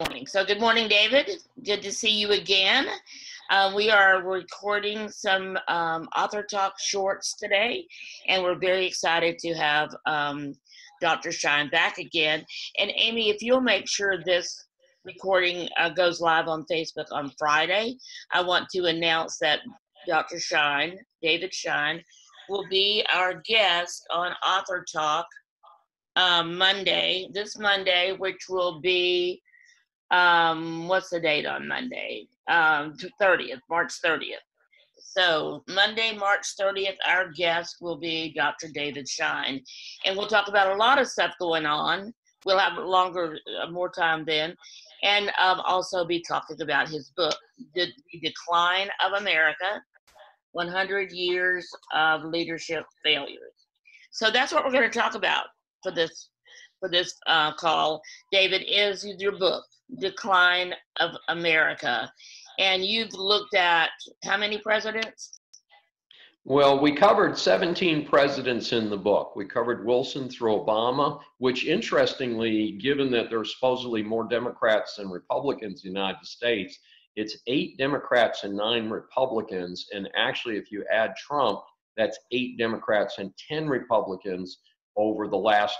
Morning. So good morning, David. Good to see you again. We are recording some author talk shorts today, and we're very excited to have Dr. Schein back again. And Amy, if you'll make sure this recording goes live on Facebook on Friday, I want to announce that Dr. Schein, David Schein, will be our guest on Author Talk this Monday, which will be what's the date on Monday? 30th, March 30th. So Monday, March 30th, our guest will be Dr. David Schein. And we'll talk about a lot of stuff going on. We'll have more time then. And also be talking about his book, The Decline of America, 100 Years of Leadership Failures. So that's what we're going to talk about for this call. David, is your book, Decline of America. And you've looked at how many presidents? Well, we covered 17 presidents in the book. We covered Wilson through Obama, which interestingly, given that there are supposedly more Democrats than Republicans in the United States, it's 8 Democrats and 9 Republicans. And actually, if you add Trump, that's 8 Democrats and 10 Republicans over the last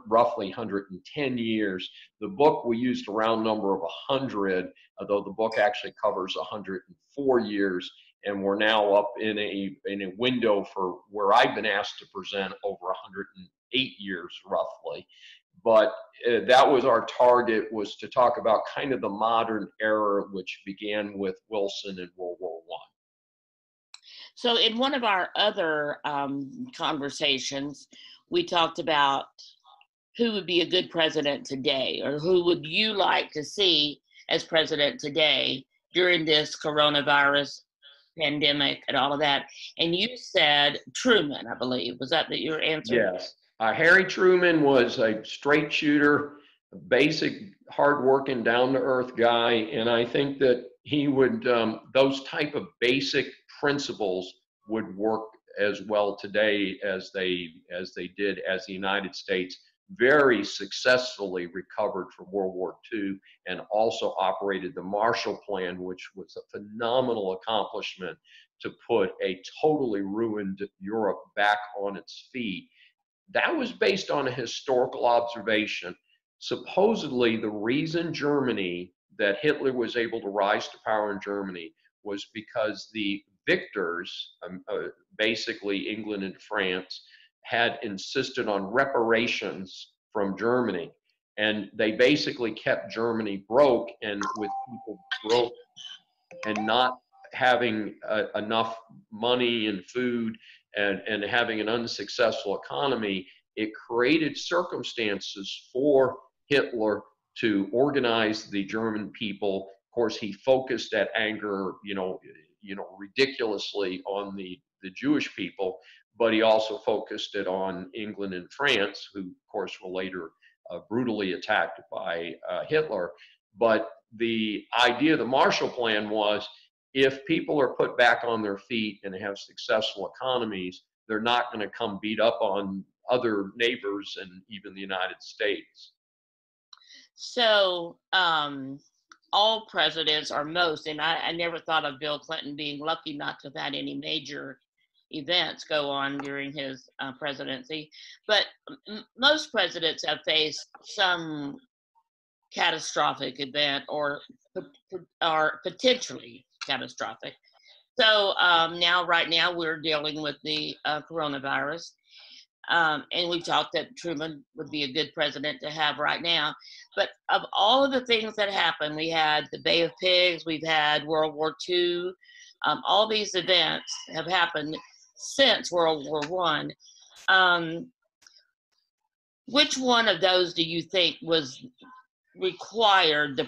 roughly 110 years. The book, we used a round number of 100, although the book actually covers 104 years, and we're now up in a window for where I've been asked to present over 108 years roughly. But that was our target, was to talk about kind of the modern era, which began with Wilson in World War I. So in one of our other conversations, we talked about who would be a good president today, or who would you like to see as president today during this coronavirus pandemic and all of that. And you said Truman, I believe. Was that your answer? Yes. Harry Truman was a straight shooter, a basic, hardworking, down-to-earth guy. And I think that he would, those type of basic principles would work as well today as they did, as the United States very successfully recovered from World War II and also operated the Marshall Plan, which was a phenomenal accomplishment to put a totally ruined Europe back on its feet. That was based on a historical observation. Supposedly, the reason that Hitler was able to rise to power in Germany was because the victors, basically England and France, had insisted on reparations from Germany. And they basically kept Germany broke, and with people broke and not having enough money and food and having an unsuccessful economy, it created circumstances for Hitler to organize the German people. Of course, he focused that anger, ridiculously on the Jewish people, but he also focused it on England and France, who, of course, were later brutally attacked by Hitler. But the idea of the Marshall Plan was, if people are put back on their feet and have successful economies, they're not going to come beat up on other neighbors and even the United States. So all presidents, or most, and I never thought of Bill Clinton being lucky not to have had any major events go on during his presidency, but most presidents have faced some catastrophic event or potentially catastrophic. So right now we're dealing with the coronavirus. And we talked that Truman would be a good president to have right now. But of all of the things that happened, we had the Bay of Pigs, we've had World War II. All these events have happened since World War I. Which one of those do you think required the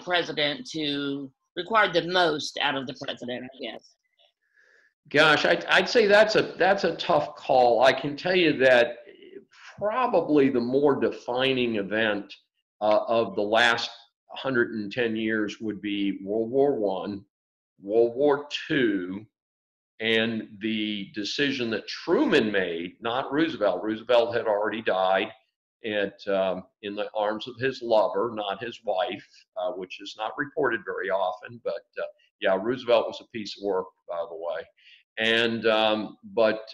most out of the president, I guess? Gosh, I'd say that's a tough call. I can tell you that probably the more defining event of the last 110 years would be World War I, World War II, and the decision that Truman made, not Roosevelt. Roosevelt had already died, in the arms of his lover, not his wife, which is not reported very often. But yeah, Roosevelt was a piece of work, by the way. And but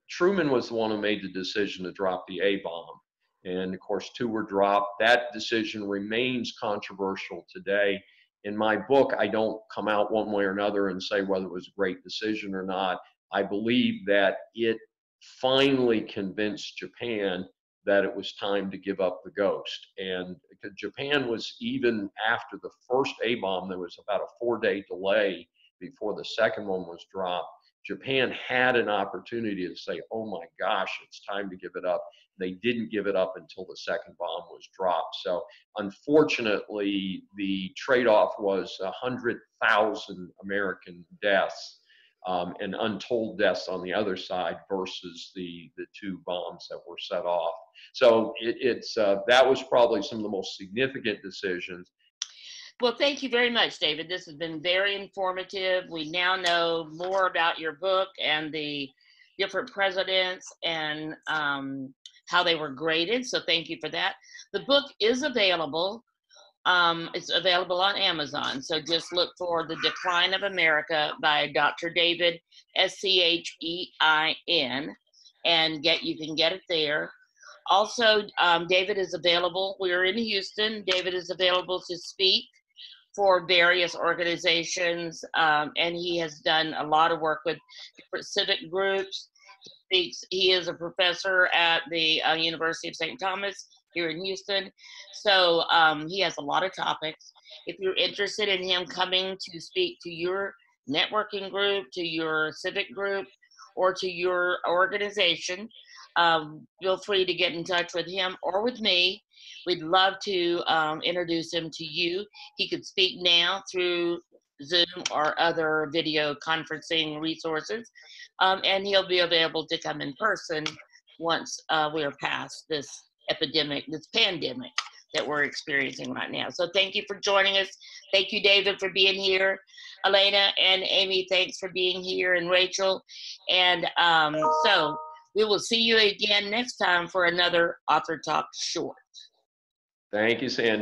Truman was the one who made the decision to drop the A bomb. And of course, 2 were dropped. That decision remains controversial today. In my book, I don't come out one way or another and say whether it was a great decision or not. I believe that it finally convinced Japan that it was time to give up the ghost. And Japan was, even after the first A bomb, there was about a 4-day delay before the second one was dropped. Japan had an opportunity to say, oh my gosh, it's time to give it up. They didn't give it up until the second bomb was dropped. So unfortunately, the trade-off was 100,000 American deaths and untold deaths on the other side versus the 2 bombs that were set off. So that was probably some of the most significant decisions. Well, thank you very much, David. This has been very informative. We now know more about your book and the different presidents and how they were graded. So thank you for that. The book is available. It's available on Amazon. So just look for The Decline of America by Dr. David, Schein, and you can get it there. Also, David is available. We're in Houston. David is available to speak for various organizations, and he has done a lot of work with different civic groups. He is a professor at the University of St. Thomas here in Houston, so he has a lot of topics. If you're interested in him coming to speak to your networking group, to your civic group, or to your organization, feel free to get in touch with him or with me. We'd love to introduce him to you. He could speak now through Zoom or other video conferencing resources, and he'll be available to come in person once we are past this pandemic that we're experiencing right now. So thank you for joining us. Thank you, David, for being here. Elena and Amy, thanks for being here, and Rachel. And so we will see you again next time for another Author Talk Short. Thank you, Sandy.